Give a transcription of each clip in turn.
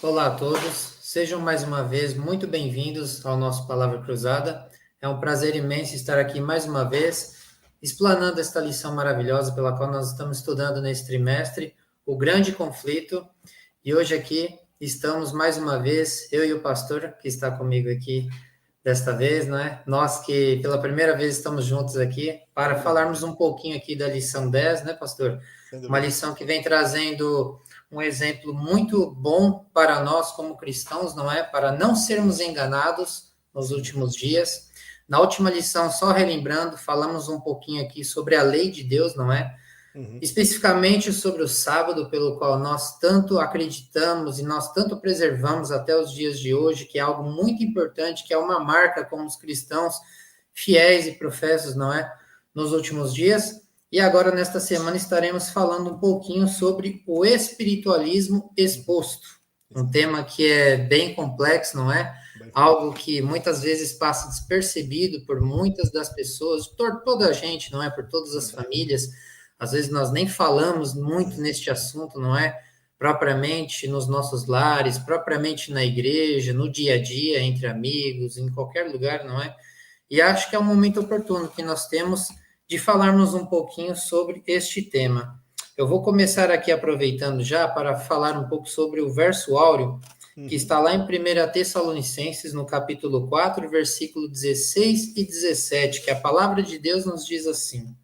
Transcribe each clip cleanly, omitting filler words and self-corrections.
Olá a todos, sejam mais uma vez muito bem-vindos ao nosso Palavra Cruzada. É um prazer imenso estar aqui mais uma vez, explanando esta lição maravilhosa pela qual nós estamos estudando nesse trimestre, o grande conflito. E hoje aqui estamos mais uma vez, eu e o pastor que está comigo aqui desta vez, não é? Nós que pela primeira vez estamos juntos aqui para falarmos um pouquinho aqui da lição 10, né, pastor? Sem Uma dúvida. lição que vem trazendo um exemplo muito bom para nós como cristãos, não é? Para não sermos enganados nos últimos dias. Na última lição, só relembrando, falamos um pouquinho aqui sobre a lei de Deus, não é? Especificamente sobre o sábado, pelo qual nós tanto acreditamos e nós tanto preservamos até os dias de hoje, que é algo muito importante, que é uma marca como os cristãos fiéis e professos, não é? Nos últimos dias. E agora, nesta semana, estaremos falando um pouquinho sobre o espiritualismo exposto. Um tema que é bem complexo, não é? Algo que muitas vezes passa despercebido por muitas das pessoas, por toda a gente, não é? Por todas as famílias. Às vezes nós nem falamos muito neste assunto, não é? Propriamente nos nossos lares, propriamente na igreja, no dia a dia, entre amigos, em qualquer lugar, não é? E acho que é um momento oportuno que nós temos de falarmos um pouquinho sobre este tema. Eu vou começar aqui aproveitando já para falar um pouco sobre o verso áureo, que está lá em 1 Tessalonicenses, no capítulo 4, versículo 16 e 17, que a palavra de Deus nos diz assim: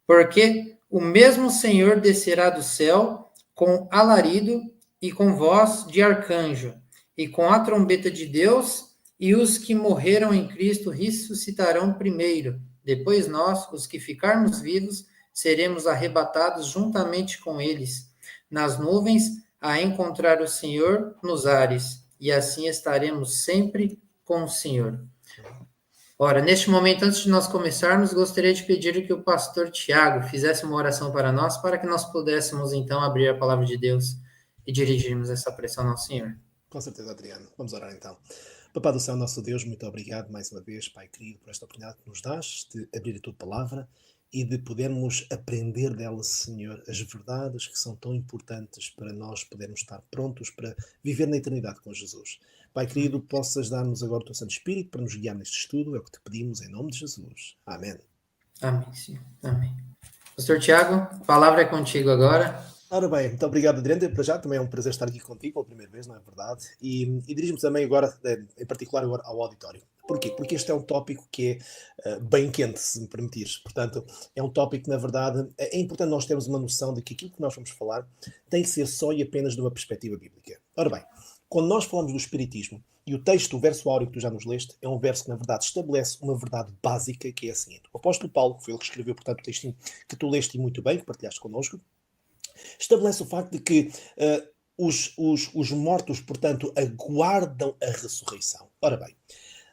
Porque o mesmo Senhor descerá do céu com alarido e com voz de arcanjo, e com a trombeta de Deus, e os que morreram em Cristo ressuscitarão primeiro. Depois nós, os que ficarmos vivos, seremos arrebatados juntamente com eles, nas nuvens, a encontrar o Senhor nos ares, e assim estaremos sempre com o Senhor. Ora, neste momento, antes de nós começarmos, gostaria de pedir que o pastor Tiago fizesse uma oração para nós, para que nós pudéssemos, então, abrir a palavra de Deus e dirigirmos essa pressão ao Senhor. Com certeza, Adriano. Vamos orar então. Papai do céu, nosso Deus, muito obrigado mais uma vez, Pai querido, por esta oportunidade que nos dás de abrir a tua palavra e de podermos aprender dela, Senhor, as verdades que são tão importantes para nós podermos estar prontos para viver na eternidade com Jesus. Pai querido, possas dar-nos agora o teu Santo Espírito para nos guiar neste estudo, é o que te pedimos em nome de Jesus. Amém. Amém, Senhor. Amém. Pastor Tiago, a palavra é contigo agora. Ora bem, muito obrigado, Adriano. Para já também é um prazer estar aqui contigo pela primeira vez, não é verdade? E dirijo-me também agora, em particular agora, ao auditório. Porquê? Porque este é um tópico que é bem quente, se me permitires. Portanto, é um tópico que, na verdade, é importante nós termos uma noção de que aquilo que nós vamos falar tem que ser só e apenas de uma perspectiva bíblica. Ora bem, quando nós falamos do Espiritismo, e o texto, o verso áureo que tu já nos leste, é um verso que, na verdade, estabelece uma verdade básica, que é a seguinte. O apóstolo Paulo, que foi ele que escreveu, portanto, o textinho que tu leste muito bem, que partilhaste connosco, estabelece o facto de que os mortos, portanto, aguardam a ressurreição. Ora bem,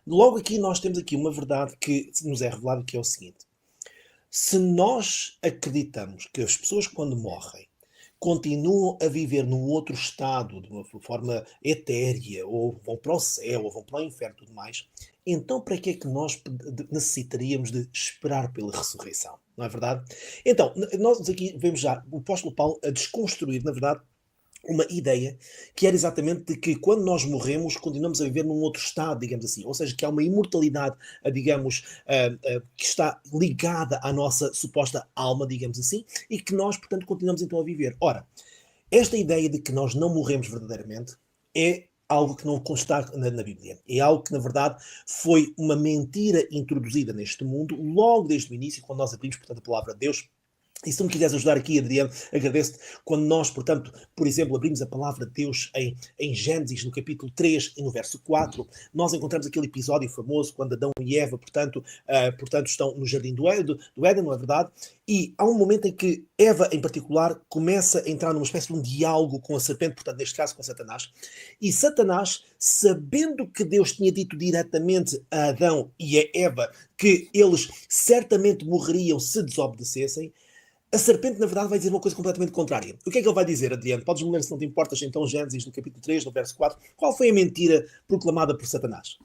logo aqui nós temos aqui uma verdade que nos é revelada, que é o seguinte. Se nós acreditamos que as pessoas, quando morrem, continuam a viver num outro estado, de uma forma etérea, ou vão para o céu, ou vão para o inferno e tudo mais, então para que é que nós necessitaríamos de esperar pela ressurreição? Não é verdade? Então, nós aqui vemos já o apóstolo Paulo a desconstruir, na verdade, uma ideia que era exatamente de que quando nós morremos continuamos a viver num outro estado, digamos assim, ou seja, que há uma imortalidade, digamos, que está ligada à nossa suposta alma, digamos assim, e que nós, portanto, continuamos então a viver. Ora, esta ideia de que nós não morremos verdadeiramente é algo que não consta na Bíblia. É algo que, na verdade, foi uma mentira introduzida neste mundo logo desde o início, quando nós abrimos, portanto, a palavra de Deus. E se tu me quiseres ajudar aqui, Adriano, agradeço-te. Quando nós, portanto, por exemplo, abrimos a palavra de Deus em Gênesis, no capítulo 3 e no verso 4, nós encontramos aquele episódio famoso quando Adão e Eva, portanto estão no jardim do Éden, não é verdade? E há um momento em que Eva, em particular, começa a entrar numa espécie de um diálogo com a serpente, portanto, neste caso com Satanás. E Satanás, sabendo que Deus tinha dito diretamente a Adão e a Eva que eles certamente morreriam se desobedecessem, A serpente, na verdade, vai dizer uma coisa completamente contrária. O que é que ele vai dizer, Adriano? Podes-me ler, se não te importas, então, Gênesis, no capítulo 3, no verso 4. Qual foi a mentira proclamada por Satanás?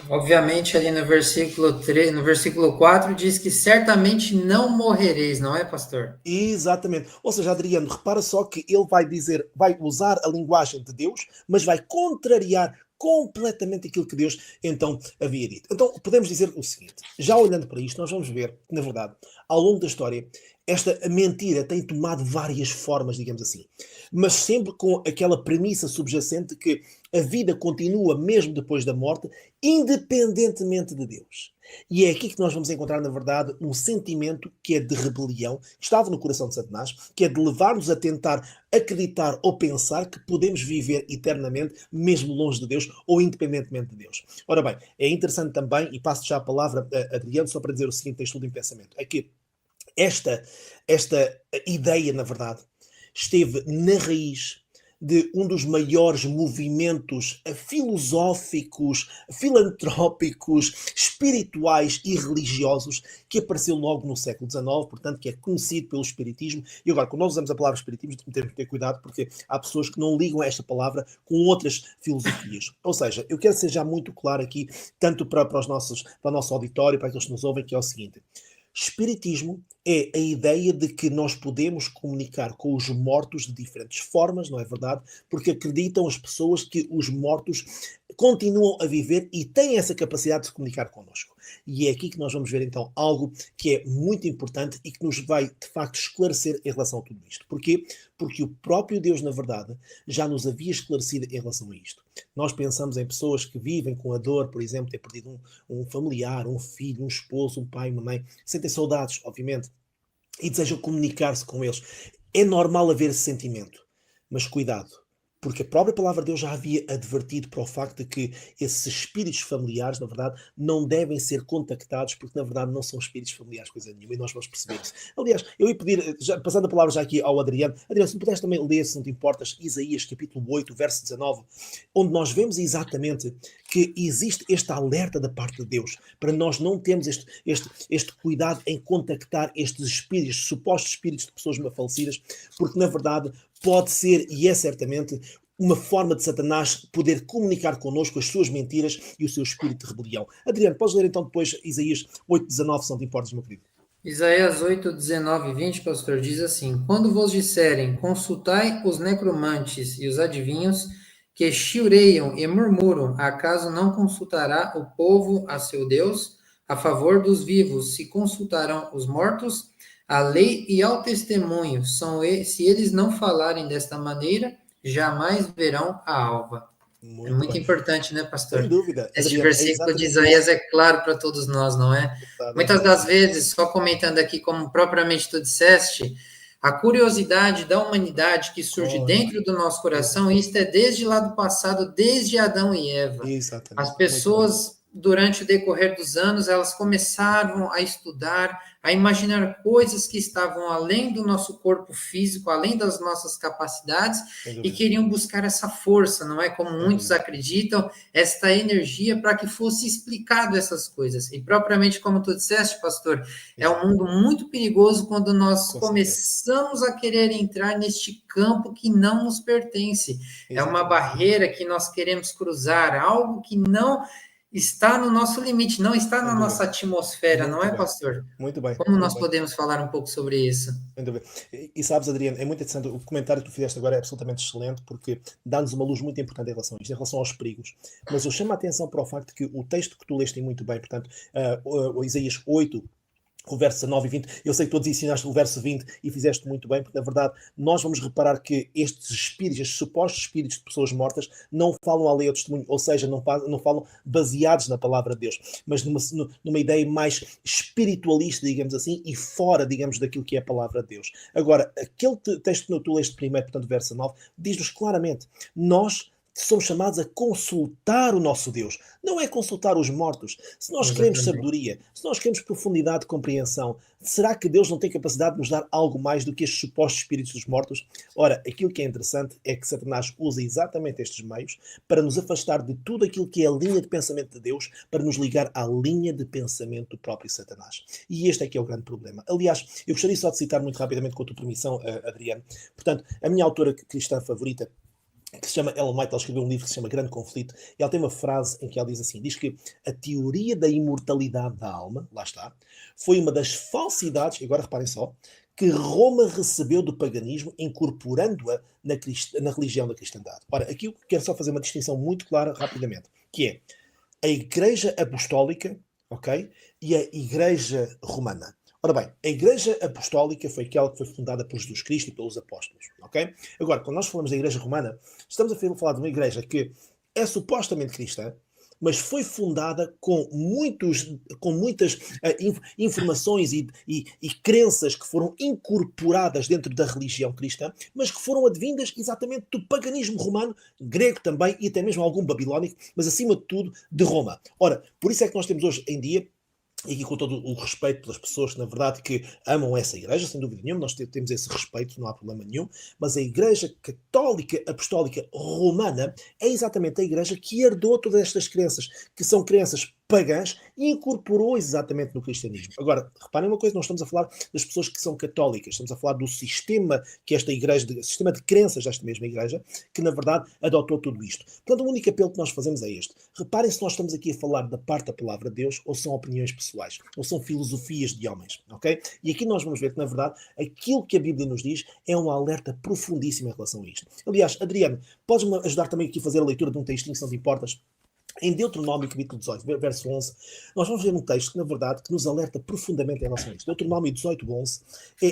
Obviamente, ali no versículo 3, no versículo 4 diz que certamente não morrereis, não é, pastor? Exatamente. Ou seja, Adriano, repara só que ele vai dizer, vai usar a linguagem de Deus, mas vai contrariar completamente aquilo que Deus então havia dito. Então, podemos dizer o seguinte, já olhando para isto, nós vamos ver que, na verdade, ao longo da história, esta mentira tem tomado várias formas, digamos assim, mas sempre com aquela premissa subjacente que a vida continua mesmo depois da morte, independentemente de Deus. E é aqui que nós vamos encontrar, na verdade, um sentimento que é de rebelião, que estava no coração de Satanás, que é de levar-nos a tentar acreditar ou pensar que podemos viver eternamente, mesmo longe de Deus ou independentemente de Deus. Ora bem, é interessante também, e passo já a palavra a Adriano, só para dizer o seguinte, este último pensamento, é que esta ideia, na verdade, esteve na raiz de um dos maiores movimentos filosóficos, filantrópicos, espirituais e religiosos que apareceu logo no século XIX, portanto, que é conhecido pelo Espiritismo. E agora, quando nós usamos a palavra Espiritismo, temos que ter cuidado, porque há pessoas que não ligam esta palavra com outras filosofias. Ou seja, eu quero ser já muito claro aqui, tanto para o nosso auditório, para aqueles que nos ouvem, que é o seguinte: Espiritismo é a ideia de que nós podemos comunicar com os mortos de diferentes formas, não é verdade? Porque acreditam as pessoas que os mortos continuam a viver e têm essa capacidade de se comunicar connosco. E é aqui que nós vamos ver então algo que é muito importante e que nos vai de facto esclarecer em relação a tudo isto. Porquê? Porque o próprio Deus, na verdade, já nos havia esclarecido em relação a isto. Nós pensamos em pessoas que vivem com a dor, por exemplo, ter perdido um familiar, um filho, um esposo, um pai, uma mãe, sentem saudades, obviamente, e desejam comunicar-se com eles. É normal haver esse sentimento, mas cuidado, porque a própria palavra de Deus já havia advertido para o facto de que esses espíritos familiares, na verdade, não devem ser contactados, porque na verdade não são espíritos familiares, coisa nenhuma, e nós vamos perceber isso. Aliás, eu ia pedir, já, passando a palavra já aqui ao Adriano, Adriano, se me puderes também ler, se não te importas, Isaías capítulo 8, verso 19, onde nós vemos exatamente que existe este alerta da parte de Deus, para nós não termos este cuidado em contactar estes espíritos, supostos espíritos de pessoas falecidas, porque na verdade pode ser, e é certamente, uma forma de Satanás poder comunicar connosco as suas mentiras e o seu espírito de rebelião. Adriano, podes ler então depois Isaías 8:19, se não te importas, meu querido. Isaías 8, 19 e 20, pastor, diz assim: Quando vos disserem, consultai os necromantes e os adivinhos, que chiureiam e murmuram, acaso não consultará o povo a seu Deus? A favor dos vivos se consultarão os mortos? A lei e ao testemunho, se eles não falarem desta maneira, jamais verão a alva. É Muito muito bem. importante, né, Sem pastor? dúvida, Este Adriano, é versículo de exatamente Isaías isso. é claro para todos nós, não é? É Muitas verdade. das vezes, só comentando aqui, como propriamente tu disseste, a curiosidade da humanidade que surge Ora dentro bem, do nosso coração, e exatamente. isto é desde lá do passado, desde Adão e Eva. As Exatamente, muito bem. pessoas, durante o decorrer dos anos, elas começaram a estudar, a imaginar coisas que estavam além do nosso corpo físico, além das nossas capacidades, Sem e dúvida, queriam buscar essa força, não é? Como sem muitos dúvida. acreditam, esta energia para que fosse explicado essas coisas. E propriamente como tu disseste, pastor, é um Exato, mundo muito perigoso quando nós com certeza. começamos a querer entrar neste campo que não nos pertence. É uma Exatamente. barreira que nós queremos cruzar, algo que não está no nosso limite, não está Sem na nossa dúvida. atmosfera, não Muito é, bem. pastor? Muito bem, Como nós muito bem. podemos falar um pouco sobre isso? Sem dúvida. E sabes, Adriano, é muito interessante. O comentário que tu fizeste agora é absolutamente excelente porque dá-nos uma luz muito importante em relação a isto, em relação aos perigos. Mas eu chamo a atenção para o facto de que o texto que tu leste muito bem, portanto, o Isaías 8, o verso 19 e 20, eu sei que tu ensinaste o verso 20 e fizeste muito bem, porque na verdade nós vamos reparar que estes espíritos, estes supostos espíritos de pessoas mortas, não falam a lei ao testemunho, ou seja, não falam baseados na palavra de Deus, mas numa ideia mais espiritualista, digamos assim, e fora, digamos, daquilo que é a palavra de Deus. Agora, aquele texto que tu leste primeiro, portanto, verso 9, diz-nos claramente, nós somos chamados a consultar o nosso Deus. Não é consultar os mortos. Se nós queremos Exatamente. sabedoria, se nós queremos profundidade de compreensão, será que Deus não tem capacidade de nos dar algo mais do que estes supostos espíritos dos mortos? Ora, aquilo que é interessante é que Satanás usa exatamente estes meios para nos afastar de tudo aquilo que é a linha de pensamento de Deus, para nos ligar à linha de pensamento do próprio Satanás. E este é que é o grande problema. Aliás, eu gostaria só de citar muito rapidamente, com a tua permissão, Adriano. Portanto, a minha autora cristã favorita, que se chama Ellen White, ela escreveu um livro que se chama Grande Conflito, e ela tem uma frase em que ela diz assim, diz que a teoria da imortalidade da alma, lá está, foi uma das falsidades, e agora reparem só, que Roma recebeu do paganismo, incorporando-a na religião da cristandade. Ora, aqui eu quero só fazer uma distinção muito clara, rapidamente, que é a Igreja Apostólica, ok, e a Igreja Romana. Ora bem, a Igreja Apostólica foi aquela que foi fundada por Jesus Cristo e pelos apóstolos, ok? Agora, quando nós falamos da Igreja Romana, estamos a falar de uma igreja que é supostamente cristã, mas foi fundada com muitas informações e crenças que foram incorporadas dentro da religião cristã, mas que foram advindas exatamente do paganismo romano, grego também, e até mesmo algum babilónico, mas acima de tudo de Roma. Ora, por isso é que nós temos hoje em dia, e aqui com todo o respeito pelas pessoas que, na verdade, que amam essa igreja, sem dúvida nenhuma, nós temos esse respeito, não há problema nenhum, mas a Igreja Católica Apostólica Romana é exatamente a igreja que herdou todas estas crenças, que são crenças pagãs, e incorporou exatamente no cristianismo. Agora, reparem uma coisa, não estamos a falar das pessoas que são católicas, estamos a falar do sistema que esta igreja, sistema de crenças desta mesma igreja, que na verdade adotou tudo isto. Portanto, o único apelo que nós fazemos é este. Reparem se nós estamos aqui a falar da parte da palavra de Deus, ou são opiniões pessoais, ou são filosofias de homens, ok? E aqui nós vamos ver que, na verdade, aquilo que a Bíblia nos diz é um alerta profundíssimo em relação a isto. Aliás, Adriano, podes-me ajudar também aqui a fazer a leitura de um textinho, se não te importas? Em Deuteronômio, capítulo 18, verso 11, nós vamos ver um texto, na verdade, que nos alerta profundamente em relação a isto. Deuteronômio 18, 11,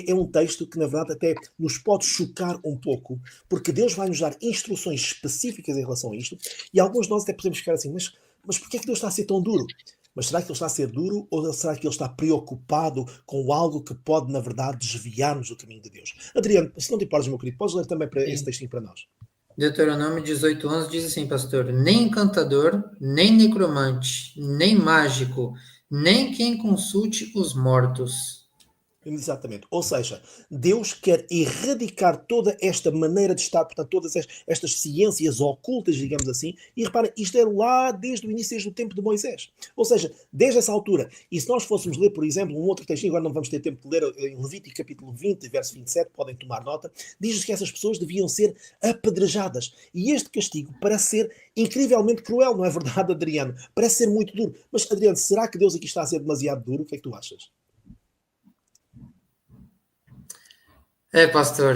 é um texto que, na verdade, até nos pode chocar um pouco, porque Deus vai nos dar instruções específicas em relação a isto, e alguns de nós até podemos ficar assim, mas porquê é que Deus está a ser tão duro? Mas será que Ele está a ser duro, ou será que Ele está preocupado com algo que pode, na verdade, desviar-nos do caminho de Deus? Adriano, se não te importas, meu querido, podes ler também para esse textinho para nós? Deuteronômio 18:11 diz assim, pastor: nem encantador, nem necromante, nem mágico, nem quem consulte os mortos. Exatamente. Ou seja, Deus quer erradicar toda esta maneira de estar, portanto, todas estas ciências ocultas, digamos assim, e repara, isto é lá desde o início, desde o tempo de Moisés. Ou seja, desde essa altura. E se nós fôssemos ler, por exemplo, um outro texto, agora não vamos ter tempo de ler, em Levítico capítulo 20, verso 27, podem tomar nota, diz que essas pessoas deviam ser apedrejadas. E este castigo parece ser incrivelmente cruel, não é verdade, Adriano? Parece ser muito duro. Mas, Adriano, será que Deus aqui está a ser demasiado duro? O que é que tu achas? Pastor,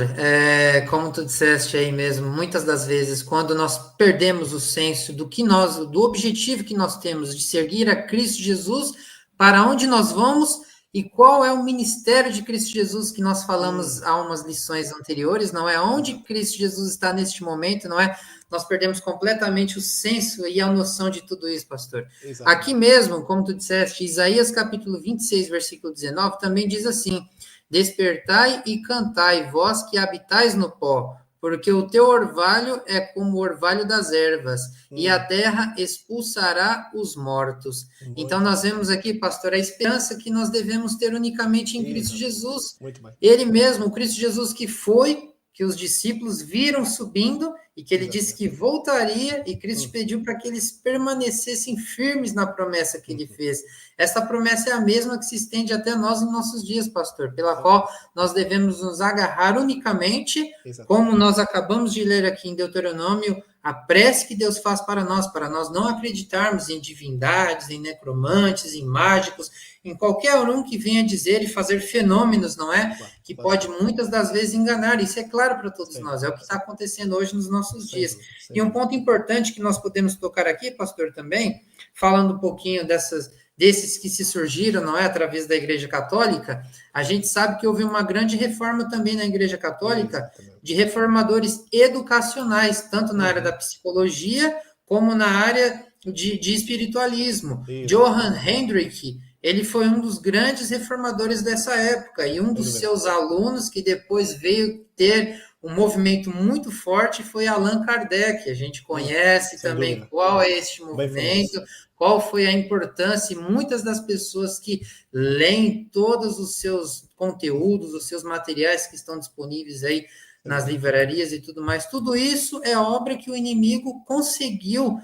como tu disseste aí mesmo, muitas das vezes, quando nós perdemos o senso do objetivo que nós temos de seguir a Cristo Jesus, para onde nós vamos e qual é o ministério de Cristo Jesus que nós falamos há umas lições anteriores, não é? Onde Cristo Jesus está neste momento, não é? Nós perdemos completamente o senso e a noção de tudo isso, pastor. Exatamente. Aqui mesmo, como tu disseste, Isaías capítulo 26, versículo 19, também diz assim: despertai e cantai, vós que habitais no pó, porque o teu orvalho é como o orvalho das ervas, e a terra expulsará os mortos. Então, nós vemos aqui, pastor, a esperança que nós devemos ter unicamente em Cristo Jesus. Ele mesmo, o Cristo Jesus que os discípulos viram subindo, e que ele disse que voltaria, e Cristo pediu para que eles permanecessem firmes na promessa que ele fez. Essa promessa é a mesma que se estende até nós nos nossos dias, pastor, pela qual nós devemos nos agarrar unicamente, como nós acabamos de ler aqui em Deuteronômio, a prece que Deus faz para nós não acreditarmos em divindades, em necromantes, em mágicos, em qualquer um que venha dizer e fazer fenômenos, não é? Que pode muitas das vezes enganar, isso é claro para todos nós, é o que está acontecendo hoje nos nossos dias. E um ponto importante que nós podemos tocar aqui, pastor, também, falando um pouquinho desses que se surgiram, não é, através da Igreja Católica, a gente sabe que houve uma grande reforma também na Igreja Católica, de reformadores educacionais, tanto na área da psicologia, como na área de espiritualismo. Johann Hendrick, ele foi um dos grandes reformadores dessa época, e um dos seus alunos, que depois veio ter um movimento muito forte foi Allan Kardec. A gente conhece sem também dúvida. qual é este Bem movimento, famoso. qual foi a importância, e muitas das pessoas que leem todos os seus conteúdos, os seus materiais que estão disponíveis aí nas livrarias e tudo mais, tudo isso é obra que o inimigo conseguiu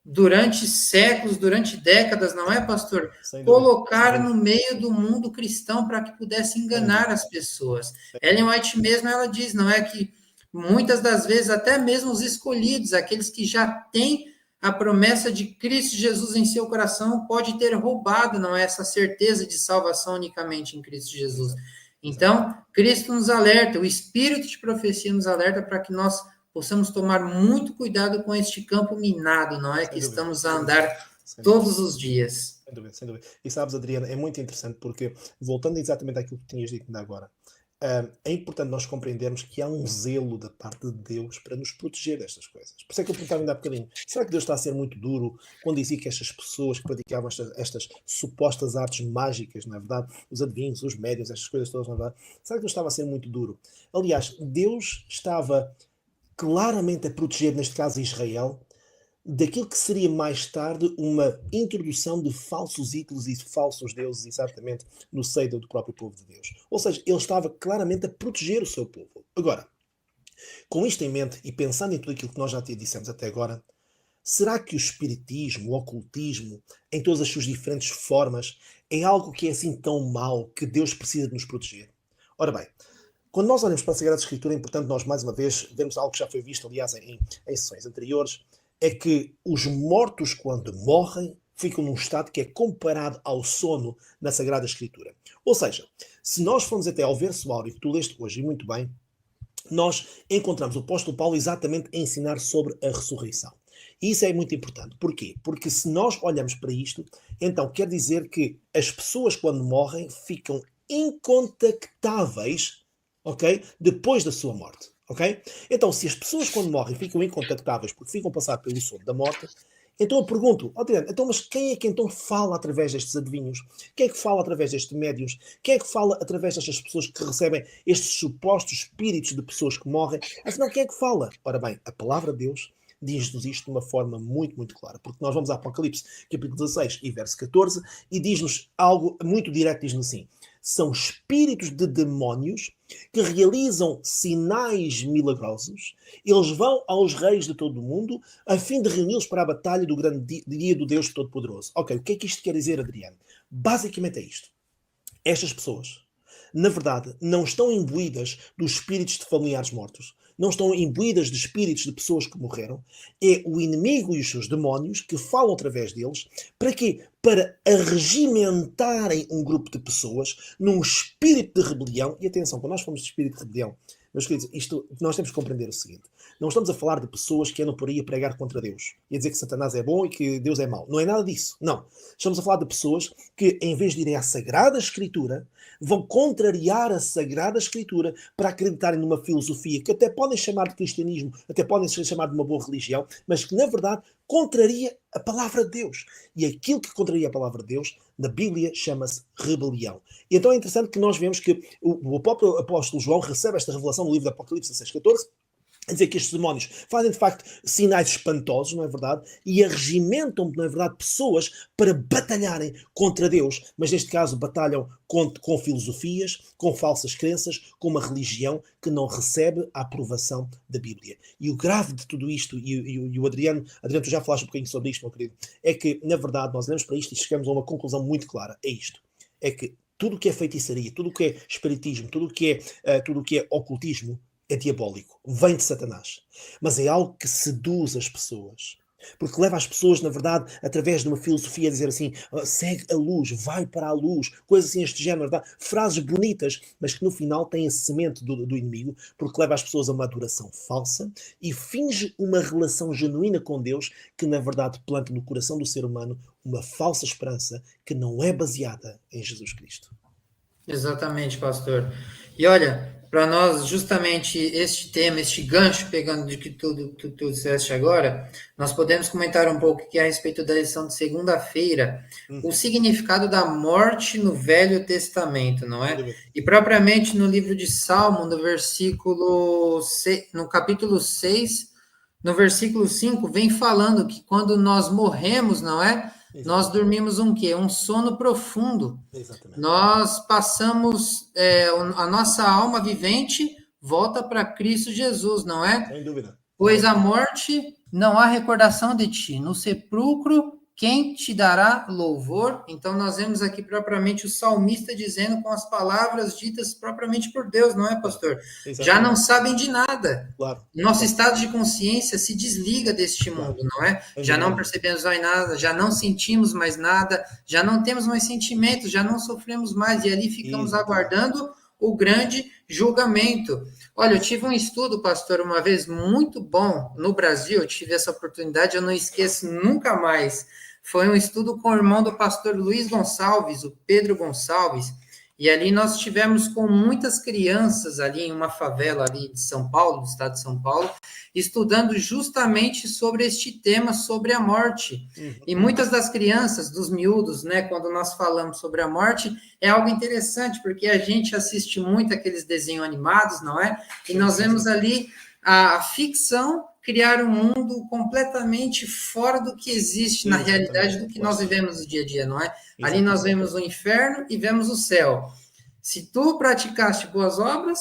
durante séculos, durante décadas, não é, pastor? Sem dúvida. Colocar no meio do mundo cristão para que pudesse enganar as pessoas. Ellen White mesmo, ela diz, não é, que muitas das vezes, até mesmo os escolhidos, aqueles que já têm a promessa de Cristo Jesus em seu coração, pode ter roubado, não é, essa certeza de salvação unicamente em Cristo Jesus. Então, Cristo nos alerta, o Espírito de profecia nos alerta para que nós possamos tomar muito cuidado com este campo minado, não é? Que estamos a andar todos os dias. Sem dúvida, sem dúvida. E sabes, Adriana, é muito interessante porque, voltando exatamente àquilo que tinhas dito ainda agora, é importante nós compreendermos que há um zelo da parte de Deus para nos proteger destas coisas. Por isso é que eu perguntava ainda há bocadinho, será que Deus está a ser muito duro quando dizia que estas pessoas que praticavam estas supostas artes mágicas, na verdade, os adivinhos, os médiuns, estas coisas todas, na verdade, será que Deus estava a ser muito duro? Aliás, Deus estava claramente a proteger, neste caso, Israel, daquilo que seria mais tarde uma introdução de falsos ídolos e falsos deuses, exatamente, no seio do próprio povo de Deus. Ou seja, ele estava claramente a proteger o seu povo. Agora, com isto em mente e pensando em tudo aquilo que nós já te dissemos até agora, será que o espiritismo, o ocultismo, em todas as suas diferentes formas, é algo que é assim tão mau que Deus precisa de nos proteger? Ora bem, quando nós olhamos para a Sagrada Escritura, é importante nós, mais uma vez, vermos algo que já foi visto, aliás, em sessões anteriores, é que os mortos, quando morrem, ficam num estado que é comparado ao sono na Sagrada Escritura. Ou seja, se nós formos até ao verso áureo que tu leste hoje, e muito bem, nós encontramos o apóstolo Paulo exatamente a ensinar sobre a ressurreição. E isso é muito importante. Porquê? Porque se nós olhamos para isto, então quer dizer que as pessoas, quando morrem, ficam incontactáveis, ok? Depois da sua morte. Ok? Então, se as pessoas quando morrem ficam incontactáveis porque ficam a passar pelo sono da morte, então eu pergunto, Adriano, então, mas quem é que então fala através destes adivinhos? Quem é que fala através destes médiuns? Quem é que fala através destas pessoas que recebem estes supostos espíritos de pessoas que morrem? Afinal, quem é que fala? Ora bem, a palavra de Deus diz-nos isto de uma forma muito, muito clara, porque nós vamos a Apocalipse, capítulo 16 e verso 14, e diz-nos algo muito direto, diz-nos assim: são espíritos de demónios que realizam sinais milagrosos, eles vão aos reis de todo o mundo a fim de reuni-los para a batalha do grande dia do Deus Todo-Poderoso. Ok, o que é que isto quer dizer, Adriano? Basicamente é isto. Estas pessoas, na verdade, não estão imbuídas dos espíritos de familiares mortos, não estão imbuídas de espíritos de pessoas que morreram, é o inimigo e os seus demónios que falam através deles. Para quê? Para arregimentarem um grupo de pessoas num espírito de rebelião. E atenção, quando nós falamos de espírito de rebelião, meus queridos, isto, nós temos que compreender o seguinte: não estamos a falar de pessoas que andam por aí a pregar contra Deus e a dizer que Satanás é bom e que Deus é mau. Não é nada disso. Não. Estamos a falar de pessoas que, em vez de irem à Sagrada Escritura, vão contrariar a Sagrada Escritura para acreditarem numa filosofia que até podem chamar de cristianismo, até podem chamar de uma boa religião, mas que, na verdade, contraria a palavra de Deus. E aquilo que contraria a palavra de Deus, na Bíblia, chama-se rebelião. E então é interessante que nós vemos que o próprio apóstolo João recebe esta revelação no livro de Apocalipse 6,14, a dizer que estes demónios fazem de facto sinais espantosos, não é verdade? E arregimentam, não é verdade, pessoas para batalharem contra Deus. Mas neste caso batalham com filosofias, com falsas crenças, com uma religião que não recebe a aprovação da Bíblia. E o grave de tudo isto, e o Adriano, tu já falaste um bocadinho sobre isto, meu querido, é que, na verdade, nós olhamos para isto e chegamos a uma conclusão muito clara. É isto. É que tudo o que é feitiçaria, tudo o que é espiritismo, tudo o que é ocultismo, é diabólico, vem de Satanás. Mas é algo que seduz as pessoas. Porque leva as pessoas, na verdade, através de uma filosofia a dizer assim, segue a luz, vai para a luz, coisas assim deste género, verdade? Frases bonitas, mas que no final têm a semente do inimigo, porque leva as pessoas a uma adoração falsa e finge uma relação genuína com Deus que, na verdade, planta no coração do ser humano uma falsa esperança que não é baseada em Jesus Cristo. Exatamente, pastor. E olha, para nós justamente este tema, este gancho, pegando de que tu disseste agora, nós podemos comentar um pouco aqui a respeito da lição de segunda-feira, o significado da morte no Velho Testamento, não Sem é? dúvida. E propriamente no livro de Salmo, no capítulo 6, no versículo 5, vem falando que quando nós morremos, não é? Nós Exatamente. dormimos um quê? Um sono profundo. Exatamente. Nós passamos, a nossa alma vivente volta para Cristo Jesus, não é? Sem dúvida. Pois a morte não há recordação de ti. No sepulcro, quem te dará louvor? Então, nós vemos aqui propriamente o salmista dizendo com as palavras ditas propriamente por Deus, não é, Claro. pastor? Já Exatamente. não sabem de nada. Claro. Nosso Claro. estado de consciência se desliga deste Claro. mundo, não é? Sem Já não dúvida. percebemos mais nada, já não sentimos mais nada, já não temos mais sentimentos, já não sofremos mais, e ali ficamos Exatamente. aguardando o grande julgamento. Olha, eu tive um estudo, pastor, uma vez muito bom no Brasil, eu tive essa oportunidade, eu não esqueço nunca mais. Foi um estudo com o irmão do pastor Luiz Gonçalves, o Pedro Gonçalves, e ali nós tivemos com muitas crianças ali em uma favela ali de São Paulo, do estado de São Paulo, estudando justamente sobre este tema, sobre a morte. E muitas das crianças, dos miúdos, né, quando nós falamos sobre a morte, é algo interessante, porque a gente assiste muito aqueles desenhos animados, não é? E nós vemos ali a ficção criar um mundo completamente fora do que existe na realidade do que nós vivemos no dia a dia, não é? Ali nós vemos o inferno e vemos o céu. Se tu praticaste boas obras,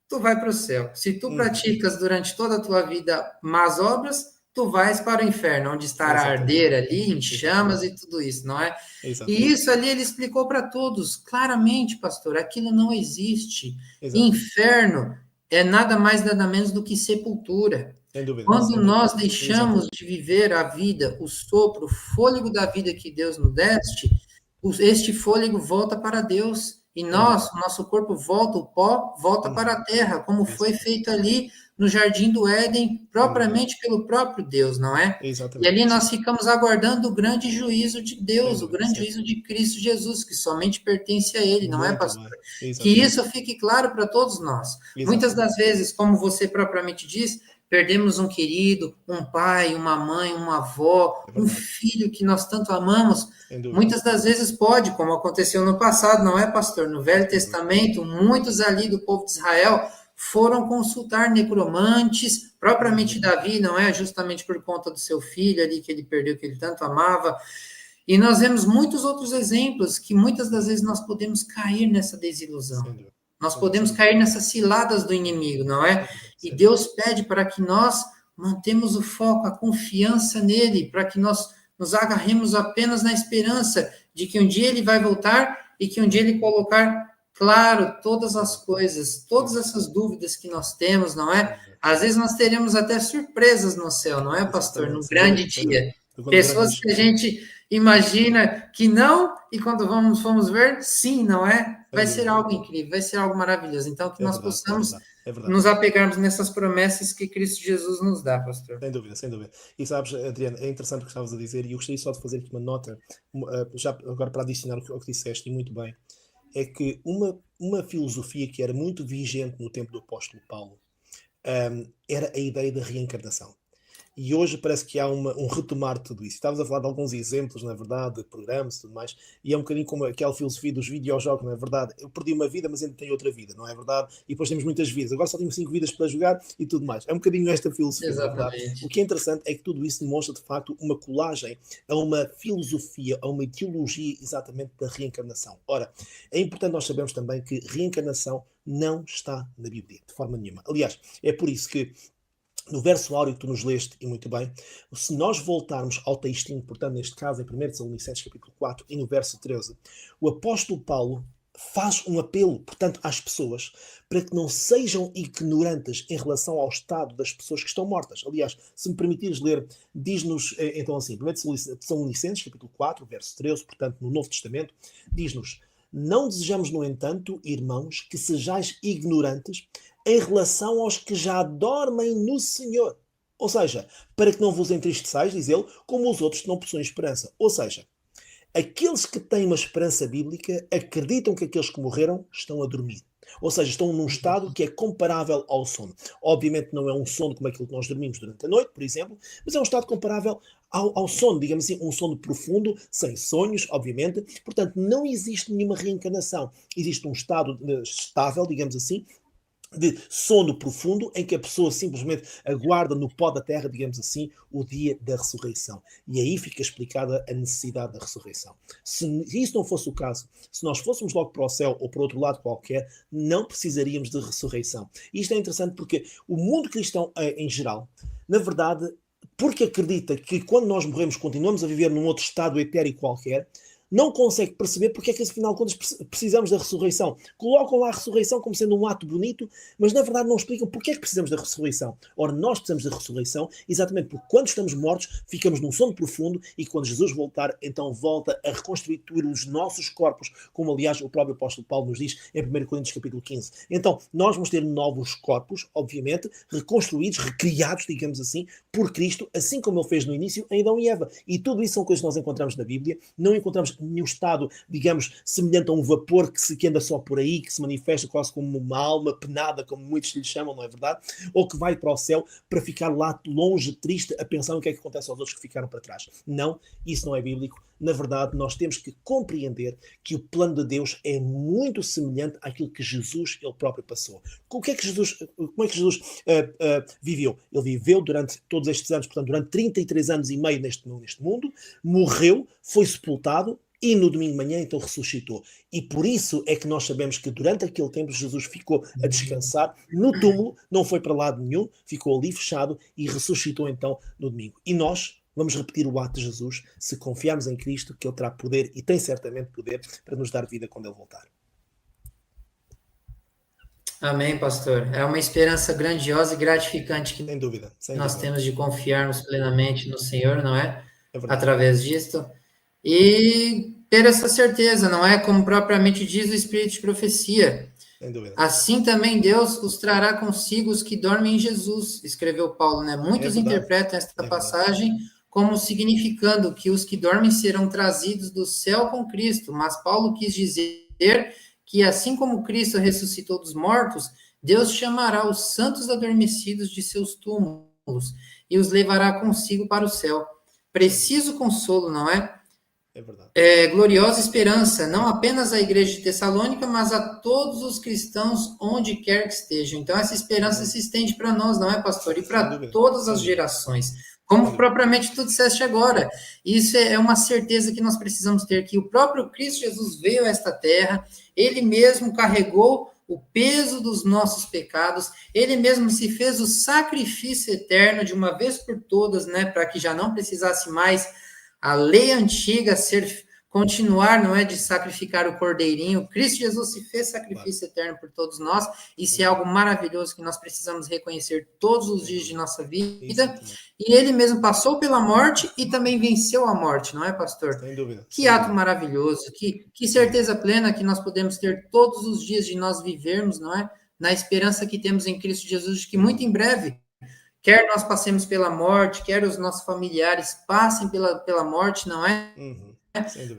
tu vai para o céu. Se tu praticas durante toda a tua vida más obras, tu vais para o inferno, onde estará a arder ali, em chamas e tudo isso, não é? E isso ali ele explicou para todos, claramente, pastor, aquilo não existe. Inferno é nada mais, nada menos do que sepultura. Quando nós deixamos de viver a vida, o sopro, o fôlego da vida que Deus nos deste, este fôlego volta para Deus. E nosso corpo volta, o pó volta para a terra, como foi feito ali no Jardim do Éden, propriamente pelo próprio Deus, não é? E ali nós ficamos aguardando o grande juízo de Deus, o grande juízo de Cristo Jesus, que somente pertence a Ele, não é, pastor? Que isso fique claro para todos nós. Muitas das vezes, como você propriamente diz, perdemos um querido, um pai, uma mãe, uma avó, um filho que nós tanto amamos. Muitas das vezes pode, como aconteceu no passado, não é, pastor? No Velho Testamento, muitos ali do povo de Israel foram consultar necromantes, propriamente Davi, não é? Justamente por conta do seu filho ali que ele perdeu, que ele tanto amava. E nós vemos muitos outros exemplos que muitas das vezes nós podemos cair nessa desilusão. Nós podemos cair nessas ciladas do inimigo, não é? E Deus pede para que nós mantemos o foco, a confiança nele, para que nós nos agarremos apenas na esperança de que um dia ele vai voltar e que um dia ele colocar claro todas as coisas, todas essas dúvidas que nós temos, não é? Às vezes nós teremos até surpresas no céu, não é, pastor? No grande dia. Pessoas que a gente imagina que não, e quando fomos ver, sim, não é? Vai ser algo incrível, vai ser algo maravilhoso. Então, que nós possamos nos apegarmos nessas promessas que Cristo Jesus nos dá, pastor. Sem dúvida, sem dúvida. E sabes, Adriano, é interessante o que estavas a dizer, e eu gostaria só de fazer aqui uma nota, já agora para adicionar o que disseste, e muito bem, é que uma filosofia que era muito vigente no tempo do apóstolo Paulo era a ideia da reencarnação. E hoje parece que há um retomar de tudo isso. Estávamos a falar de alguns exemplos, na verdade, de programas e tudo mais, e é um bocadinho como aquela filosofia dos videojogos, não é verdade? Eu perdi uma vida, mas ainda tenho outra vida, não é verdade? E depois temos muitas vidas, agora só tenho 5 vidas para jogar e tudo mais. É um bocadinho esta filosofia, não é verdade? O que é interessante é que tudo isso demonstra, de facto, uma colagem a uma filosofia, a uma ideologia exatamente da reencarnação. Ora, é importante nós sabermos também que reencarnação não está na Bíblia, de forma nenhuma. Aliás, é por isso que no verso áureo que tu nos leste, e muito bem, se nós voltarmos ao textinho, portanto, neste caso, em 1 Tessalonicenses, capítulo 4, e no verso 13, o apóstolo Paulo faz um apelo, portanto, às pessoas, para que não sejam ignorantes em relação ao estado das pessoas que estão mortas. Aliás, se me permitires ler, diz-nos, então assim, 1 Tessalonicenses, capítulo 4, verso 13, portanto, no Novo Testamento, diz-nos: não desejamos, no entanto, irmãos, que sejais ignorantes em relação aos que já dormem no Senhor. Ou seja, para que não vos entristeçais, diz ele, como os outros que não possuem esperança. Ou seja, aqueles que têm uma esperança bíblica acreditam que aqueles que morreram estão a dormir. Ou seja, estão num estado que é comparável ao sono. Obviamente não é um sono como aquilo que nós dormimos durante a noite, por exemplo, mas é um estado comparável ao sono, digamos assim, um sono profundo, sem sonhos, obviamente. Portanto, não existe nenhuma reencarnação. Existe um estado estável, digamos assim, de sono profundo, em que a pessoa simplesmente aguarda no pó da terra, digamos assim, o dia da ressurreição. E aí fica explicada a necessidade da ressurreição. Se isso não fosse o caso, se nós fôssemos logo para o céu ou para outro lado qualquer, não precisaríamos de ressurreição. E isto é interessante porque o mundo cristão, em geral, na verdade, porque acredita que quando nós morremos continuamos a viver num outro estado etéreo qualquer, não consegue perceber porque é que, afinal de contas, precisamos da ressurreição. Colocam lá a ressurreição como sendo um ato bonito, mas na verdade não explicam porque é que precisamos da ressurreição. Ora, nós precisamos da ressurreição exatamente porque quando estamos mortos, ficamos num sono profundo e quando Jesus voltar, então volta a reconstituir os nossos corpos, como aliás o próprio apóstolo Paulo nos diz em 1 Coríntios capítulo 15. Então, nós vamos ter novos corpos, obviamente, reconstruídos, recriados, digamos assim, por Cristo, assim como ele fez no início em Adão e Eva. E tudo isso são coisas que nós encontramos na Bíblia, não encontramos nenhum estado, digamos, semelhante a um vapor que anda só por aí, que se manifesta quase como uma alma penada, como muitos lhe chamam, não é verdade? Ou que vai para o céu para ficar lá longe, triste, a pensar no que é que acontece aos outros que ficaram para trás. Não, isso não é bíblico. Na verdade, nós temos que compreender que o plano de Deus é muito semelhante àquilo que Jesus, ele próprio, passou. Como é que Jesus viveu? Ele viveu durante todos estes anos, portanto, durante 33 anos e meio neste mundo, morreu, foi sepultado, e no domingo de manhã então ressuscitou. E por isso é que nós sabemos que durante aquele tempo Jesus ficou a descansar no túmulo, não foi para lado nenhum, ficou ali fechado e ressuscitou então no domingo. E nós vamos repetir o ato de Jesus se confiarmos em Cristo, que ele terá poder e tem certamente poder para nos dar vida quando ele voltar. Amém, pastor. É uma esperança grandiosa e gratificante que Sem dúvida. nós temos de confiarmos plenamente no Senhor, não é? É verdade. Através disto. E ter essa certeza, não é? Como propriamente diz o Espírito de profecia. Sem dúvida. Assim também Deus os trará consigo os que dormem em Jesus, escreveu Paulo, né? Muitos interpretam esta passagem como significando que os que dormem serão trazidos do céu com Cristo, mas Paulo quis dizer que assim como Cristo ressuscitou dos mortos, Deus chamará os santos adormecidos de seus túmulos e os levará consigo para o céu. Preciso consolo, não é? É verdade. Gloriosa esperança, não apenas à igreja de Tessalônica, mas a todos os cristãos, onde quer que estejam. Então, essa esperança se estende para nós, não é, pastor? E para todas as gerações. Como propriamente tu disseste agora. Isso é uma certeza que nós precisamos ter, que o próprio Cristo Jesus veio a esta terra, ele mesmo carregou o peso dos nossos pecados, ele mesmo se fez o sacrifício eterno de uma vez por todas, né, para que já não precisasse mais a lei antiga continuar, não é, de sacrificar o cordeirinho. Cristo Jesus se fez sacrifício eterno por todos nós. Isso é algo maravilhoso que nós precisamos reconhecer todos os dias de nossa vida. E ele mesmo passou pela morte e também venceu a morte, não é, pastor? Sem dúvida. Que ato maravilhoso, que certeza plena que nós podemos ter todos os dias de nós vivermos, não é? Na esperança que temos em Cristo Jesus, de que muito em breve, quer nós passemos pela morte, quer os nossos familiares passem pela morte, não é?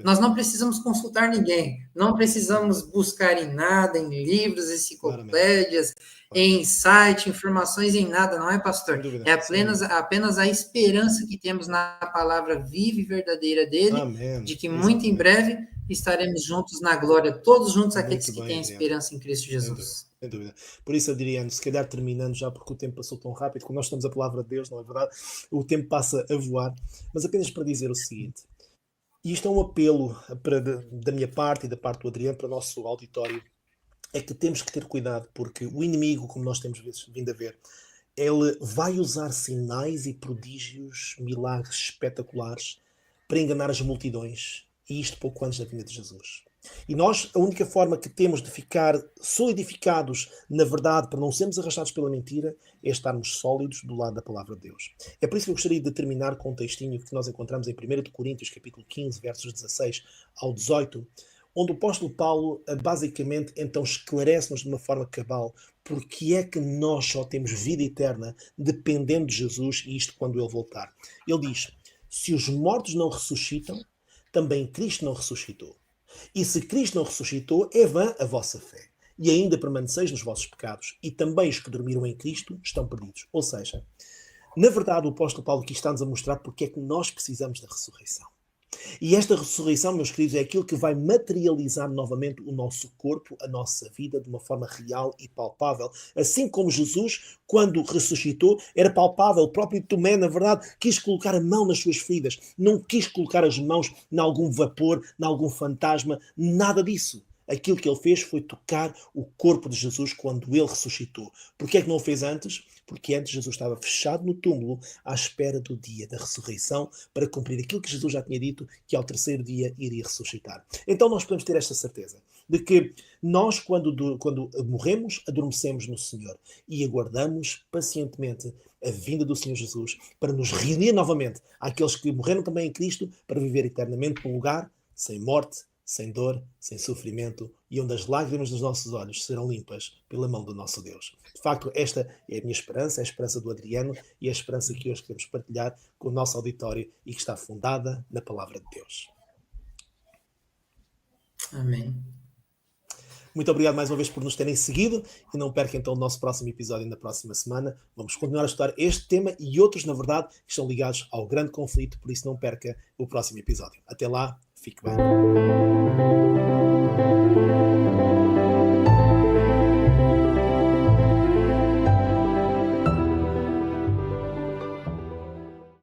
Nós não precisamos consultar ninguém, não precisamos buscar em nada, em livros, enciclopédias, em site, informações, em nada, não é, pastor? É apenas a esperança que temos na palavra viva e verdadeira dele, de que muito em breve estaremos juntos na glória, todos juntos aqueles que têm esperança em Cristo Jesus. Sem dúvida. Por isso, Adriano, se calhar terminando já, porque o tempo passou tão rápido, quando nós estamos a palavra de Deus, não é verdade? O tempo passa a voar, mas apenas para dizer o seguinte, e isto é um apelo da minha parte e da parte do Adriano para o nosso auditório, é que temos que ter cuidado, porque o inimigo, como nós temos vindo a ver, ele vai usar sinais e prodígios, milagres espetaculares para enganar as multidões, e isto pouco antes da vinda de Jesus. E nós, a única forma que temos de ficar solidificados na verdade, para não sermos arrastados pela mentira, é estarmos sólidos do lado da palavra de Deus. É por isso que eu gostaria de terminar com um textinho que nós encontramos em 1 Coríntios, capítulo 15, versos 16 ao 18, onde o apóstolo Paulo, basicamente, então esclarece-nos de uma forma cabal porque é que nós só temos vida eterna dependendo de Jesus, e isto quando ele voltar. Ele diz, se os mortos não ressuscitam, também Cristo não ressuscitou. E se Cristo não ressuscitou, é vã a vossa fé. e ainda permaneceis nos vossos pecados, e também os que dormiram em Cristo estão perdidos. Ou seja, na verdade, o apóstolo Paulo aqui está-nos a mostrar porque é que nós precisamos da ressurreição. E esta ressurreição, meus queridos, é aquilo que vai materializar novamente o nosso corpo, a nossa vida, de uma forma real e palpável. Assim como Jesus, quando ressuscitou, era palpável. O próprio Tomé, na verdade, quis colocar a mão nas suas feridas. Não quis colocar as mãos em algum vapor, em algum fantasma, nada disso. Aquilo que ele fez foi tocar o corpo de Jesus quando ele ressuscitou. Porquê é que não o fez antes? Porque antes Jesus estava fechado no túmulo à espera do dia da ressurreição para cumprir aquilo que Jesus já tinha dito, que ao terceiro dia iria ressuscitar. Então nós podemos ter esta certeza de que nós, quando morremos, adormecemos no Senhor e aguardamos pacientemente a vinda do Senhor Jesus para nos reunir novamente àqueles que morreram também em Cristo para viver eternamente num lugar sem morte, sem dor, sem sofrimento, e onde as lágrimas dos nossos olhos serão limpas pela mão do nosso Deus. De facto, esta é a minha esperança, é a esperança do Adriano e a esperança que hoje queremos partilhar com o nosso auditório e que está fundada na palavra de Deus. Amém. Muito obrigado mais uma vez por nos terem seguido e não perca então o nosso próximo episódio na próxima semana. Vamos continuar a estudar este tema e outros, na verdade, que estão ligados ao grande conflito, por isso não perca o próximo episódio. Até lá, fique bem.